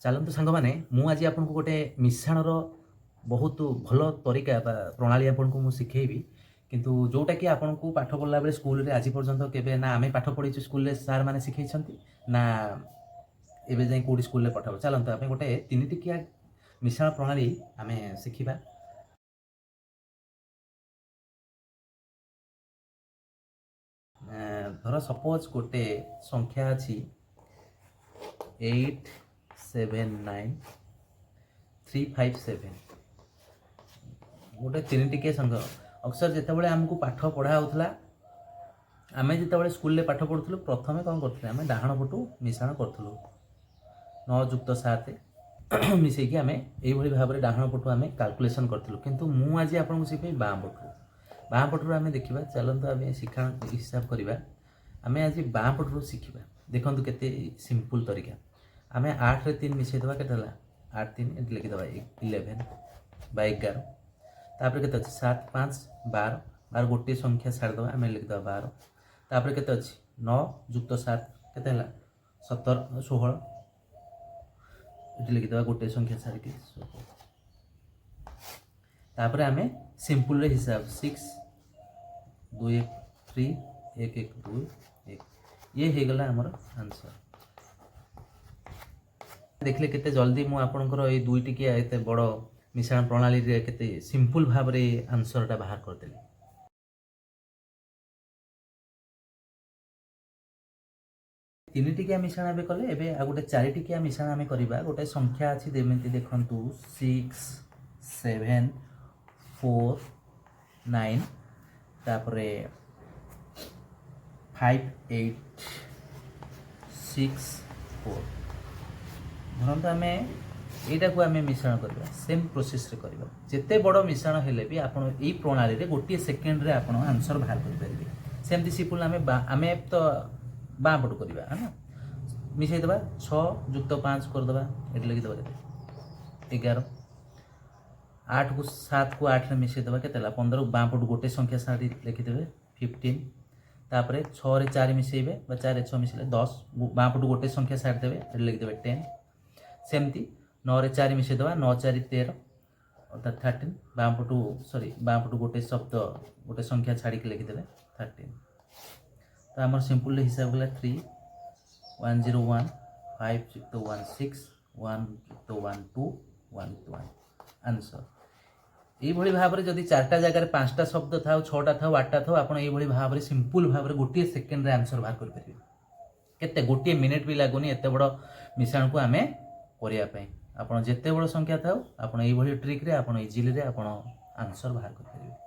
चलतु सांग मैंने मुझे आपको गोटे मिश्रण बहुत भल तरीका प्रणाली आपको मुझे शिखेबी किंतु जोटा कि आपन को पाठ पढ़ला बेले स्कूल आज पर्यंत केबे ना आमे पाठ पढ़ी स्कूल सार मैंने शिखई ना एवं जाए कौटी स्कूल पठाब। चलते आम गोटे तीन टिकिया मिश्रण प्रणाली आम शिखा। धर सपोज गोटे संख्या अच्छी 879357 गोटे तीन टिकिया संख्या अक्सर जितेबाला आमको पाठ पढ़ा होता आम जिते स्कूल पाठ पढ़ुलु प्रथम कौन करें आम डाण पटू मिश्रण करूँ 9+7 मिसेकी आम यही भाव में डाण पटू आम कैलकुलेशन करूँ किंतु मुझे आपको शिखे बाँ पटू आम देखा। चलते आम शिक्षा हिसाब करवा आम आज बाँ पटू शिखा। देखो केते सिंपल तरीका आम 8 रे 3 मिसेदवा के 8 3 लिखिदवा 11/11 तापर के 7 5 12 12 गोटे संख्या छाड़दवा आम लिखिदवा 12 तापर के 9+7 के 17 16 लिखिदवा गोटे संख्या छाड़ के 16 तापर आम सिंपल रे हिसाब 6 2 1 3 1 1 2 1 ये हो गला आमर आंसर। देखले केते जल्दी मु आपनकर ए दुई टिकिया एते बड़ मिश्रण प्रणाली रे केते सिंपल भाव रे आंसरटा बाहर कर देली। तीन टिकिया मिश्रण एबे कले एबे आ गोटे 4 टिकिया मिश्रण आमे करबा। गोटे संख्या अछि जेमिति देखंतु 6 7 4 9 तापरे 5 8 6 4 धरत आम यटा को आम मिश्रण करवा सेम प्रोसेस रे करवा। जिते बड़ मिश्रण हेले भी आप प्रणाली रे गोटे सेकेंड रे आप आंसर बाहर करेंगे। सेमती सिंपल आम तो बाँ पटू करवा है ना मिसेदवा 6+5 करदे ये लिखिदे 11 8 को 7 को 8 रे मिसेदवा के 15 बाँ पटू गोटे संख्या सारी लिखिदे 15 तापर 6 रे 4 मिसेबे 4 रे 6 मिसेले 10 बाँ पटू गोटे संख्या सारी देवे ये लिखिदे 10 सेमती 9 रे 4 मिसेदवा 9 4 13 अर्थात 13 बाँ पटू गोटे शब्द गोटे संख्या छाड़ी के लिखिदे 13 तो आम सिंपल हिसाब गला 3 1 0 1 5 1 6 1 1 2 1 1 आंसर। यही भाव में जदि 4टा जगह 5टा शब्द था 6टा था 8टा था आप भाव में सिंपल भाव में गोटे सेकेंड रे आंसर बाहर करेंगे। केते गोटे मिनिट भी लगुनि एत बड़ मिश्रण को आम करने आप जिते बड़ संख्या था आप ट्रिक रे आप इजिली रे आप आंसर बाहर करेंगे।